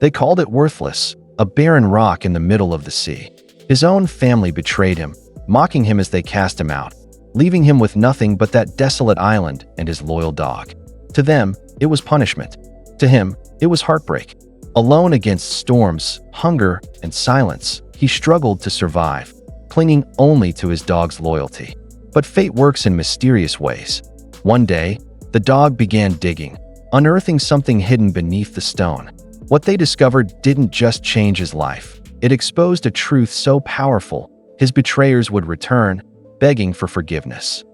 They called it worthless, a barren rock in the middle of the sea. His own family betrayed him, mocking him as they cast him out, leaving him with nothing but that desolate island and his loyal dog. To them, it was punishment. To him, it was heartbreak. Alone against storms, hunger, and silence, he struggled to survive, clinging only to his dog's loyalty. But fate works in mysterious ways. One day, the dog began digging, unearthing something hidden beneath the stone. What they discovered didn't just change his life. It exposed a truth so powerful, his betrayers would return, begging for forgiveness.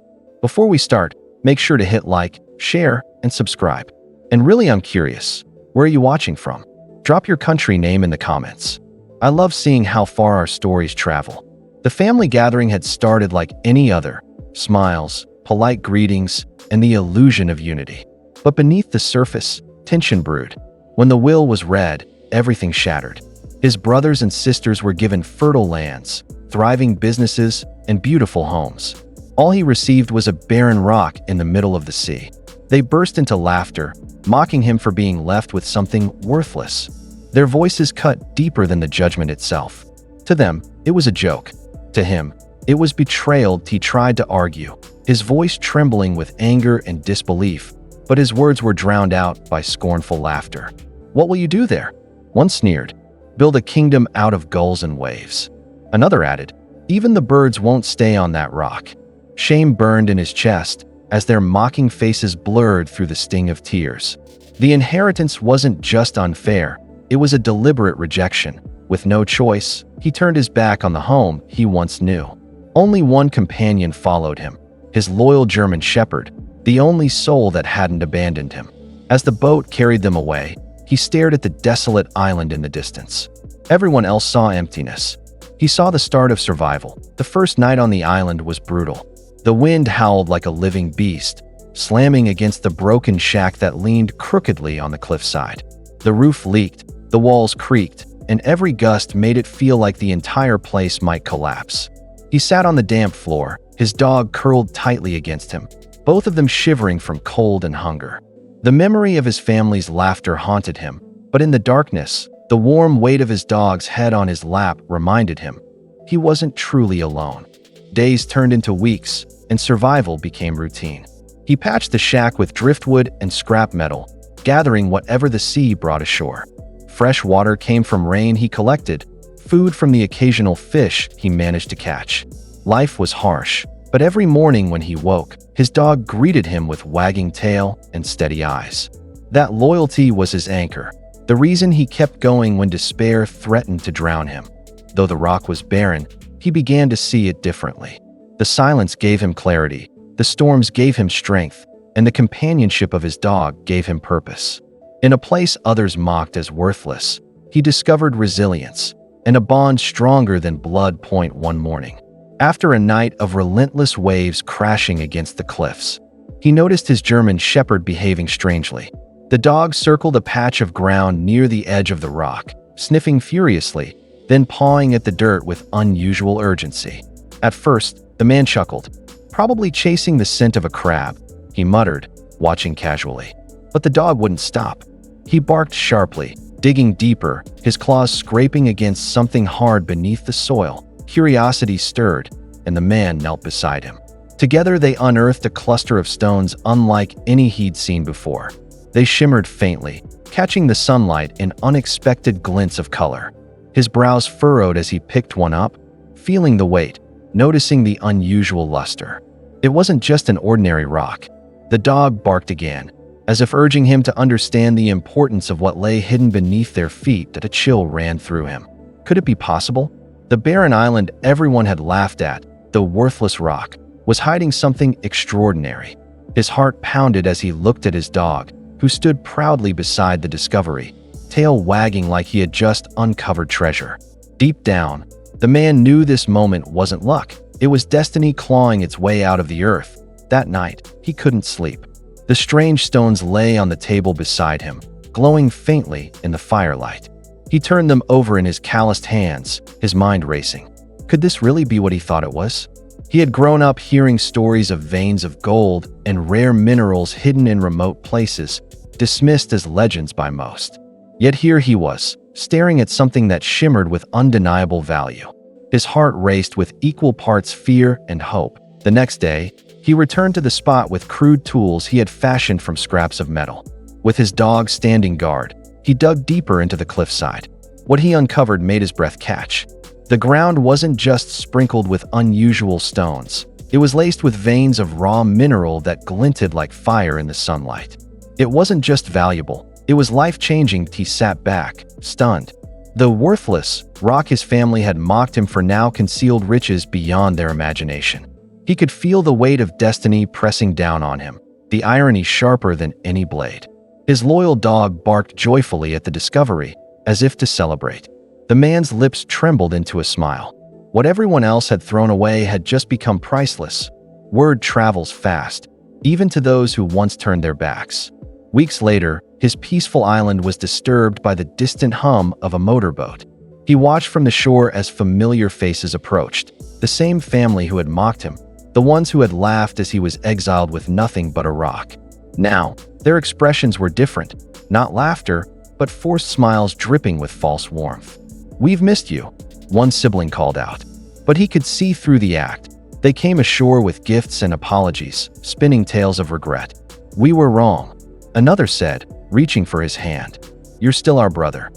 Before we start, make sure to hit like, share, and subscribe. And really, I'm curious, where are you watching from? Drop your country name in the comments. I love seeing how far our stories travel. The family gathering had started like any other, smiles, polite greetings, and the illusion of unity. But beneath the surface, tension brewed. When the will was read, everything shattered. His brothers and sisters were given fertile lands, thriving businesses, and beautiful homes. All he received was a barren rock in the middle of the sea. They burst into laughter, mocking him for being left with something worthless. Their voices cut deeper than the judgment itself. To them, it was a joke. To him, it was betrayal. He tried to argue, his voice trembling with anger and disbelief, but his words were drowned out by scornful laughter. "What will you do there?" One sneered. "Build a kingdom out of gulls and waves." Another added, "Even the birds won't stay on that rock." Shame burned in his chest as their mocking faces blurred through the sting of tears. The inheritance wasn't just unfair, it was a deliberate rejection. With no choice, he turned his back on the home he once knew. Only one companion followed him, his loyal German shepherd, the only soul that hadn't abandoned him. As the boat carried them away, he stared at the desolate island in the distance. Everyone else saw emptiness. He saw the start of survival. The first night on the island was brutal. The wind howled like a living beast, slamming against the broken shack that leaned crookedly on the cliffside. The roof leaked, the walls creaked, and every gust made it feel like the entire place might collapse. He sat on the damp floor, his dog curled tightly against him, both of them shivering from cold and hunger. The memory of his family's laughter haunted him, but in the darkness, the warm weight of his dog's head on his lap reminded him he wasn't truly alone. Days turned into weeks, and survival became routine. He patched the shack with driftwood and scrap metal, gathering whatever the sea brought ashore. Fresh water came from rain he collected, food from the occasional fish he managed to catch. Life was harsh, but every morning when he woke, his dog greeted him with wagging tail and steady eyes. That loyalty was his anchor, the reason he kept going when despair threatened to drown him. Though the rock was barren, he began to see it differently. The silence gave him clarity, the storms gave him strength, and the companionship of his dog gave him purpose. In a place others mocked as worthless, he discovered resilience and a bond stronger than blood. One morning, after a night of relentless waves crashing against the cliffs, he noticed his German shepherd behaving strangely. The dog circled a patch of ground near the edge of the rock, sniffing furiously, then pawing at the dirt with unusual urgency. At first, the man chuckled, probably chasing the scent of a crab, he muttered, watching casually. But the dog wouldn't stop. He barked sharply, digging deeper, his claws scraping against something hard beneath the soil. Curiosity stirred, and the man knelt beside him. Together they unearthed a cluster of stones unlike any he'd seen before. They shimmered faintly, catching the sunlight in unexpected glints of color. His brows furrowed as he picked one up, feeling the weight, noticing the unusual luster. It wasn't just an ordinary rock. The dog barked again, as if urging him to understand the importance of what lay hidden beneath their feet. That a chill ran through him. Could it be possible? The barren island everyone had laughed at, the worthless rock, was hiding something extraordinary. His heart pounded as he looked at his dog, who stood proudly beside the discovery, tail wagging like he had just uncovered treasure. Deep down, the man knew this moment wasn't luck. It was destiny clawing its way out of the earth. That night, he couldn't sleep. The strange stones lay on the table beside him, glowing faintly in the firelight. He turned them over in his calloused hands, his mind racing. Could this really be what he thought it was? He had grown up hearing stories of veins of gold and rare minerals hidden in remote places, dismissed as legends by most. Yet here he was, staring at something that shimmered with undeniable value. His heart raced with equal parts fear and hope. The next day, he returned to the spot with crude tools he had fashioned from scraps of metal. With his dog standing guard, he dug deeper into the cliffside. What he uncovered made his breath catch. The ground wasn't just sprinkled with unusual stones. It was laced with veins of raw mineral that glinted like fire in the sunlight. It wasn't just valuable, it was life-changing. He sat back, stunned. The worthless rock his family had mocked him for now concealed riches beyond their imagination. He could feel the weight of destiny pressing down on him, the irony sharper than any blade. His loyal dog barked joyfully at the discovery, as if to celebrate. The man's lips trembled into a smile. What everyone else had thrown away had just become priceless. Word travels fast, even to those who once turned their backs. Weeks later, his peaceful island was disturbed by the distant hum of a motorboat. He watched from the shore as familiar faces approached, the same family who had mocked him, the ones who had laughed as he was exiled with nothing but a rock. Now, their expressions were different, not laughter, but forced smiles dripping with false warmth. "We've missed you," one sibling called out. But he could see through the act. They came ashore with gifts and apologies, spinning tales of regret. "We were wrong," another said, reaching for his hand. "You're still our brother."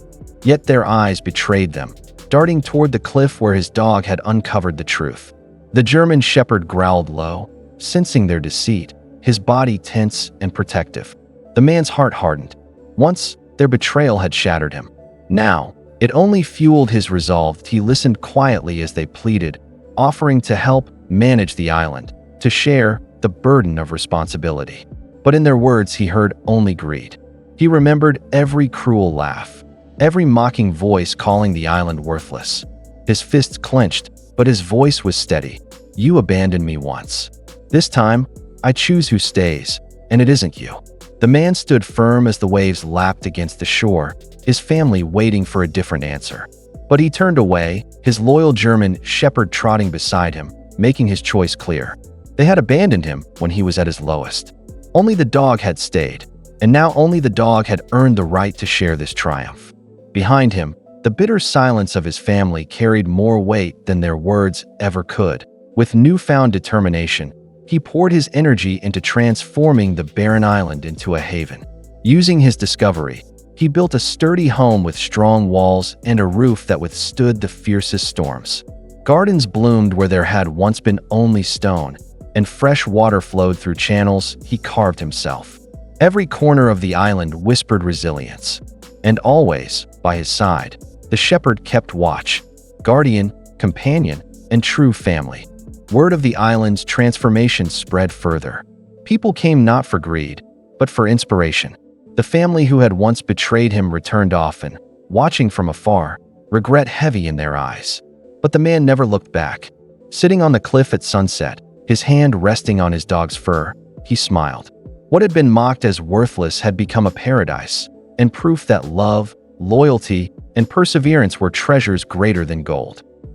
Yet their eyes betrayed them, darting toward the cliff where his dog had uncovered the truth. The German shepherd growled low, sensing their deceit, his body tense and protective. The man's heart hardened. Once, their betrayal had shattered him. Now, it only fueled his resolve. He listened quietly as they pleaded, offering to help manage the island, to share the burden of responsibility. But in their words, he heard only greed. He remembered every cruel laugh, every mocking voice calling the island worthless. His fists clenched, but his voice was steady. "You abandoned me once. This time, I choose who stays, and it isn't you." The man stood firm as the waves lapped against the shore, his family waiting for a different answer. But he turned away, his loyal German shepherd trotting beside him, making his choice clear. They had abandoned him when he was at his lowest. Only the dog had stayed, and now only the dog had earned the right to share this triumph. Behind him, the bitter silence of his family carried more weight than their words ever could. With newfound determination, he poured his energy into transforming the barren island into a haven. Using his discovery, he built a sturdy home with strong walls and a roof that withstood the fiercest storms. Gardens bloomed where there had once been only stone, and fresh water flowed through channels he carved himself. Every corner of the island whispered resilience. And always, by his side, the shepherd kept watch, guardian, companion, and true family. Word of the island's transformation spread further. People came not for greed, but for inspiration. The family who had once betrayed him returned often, watching from afar, regret heavy in their eyes. But the man never looked back. Sitting on the cliff at sunset, his hand resting on his dog's fur, he smiled. What had been mocked as worthless had become a paradise, and proof that love, loyalty, and perseverance were treasures greater than gold.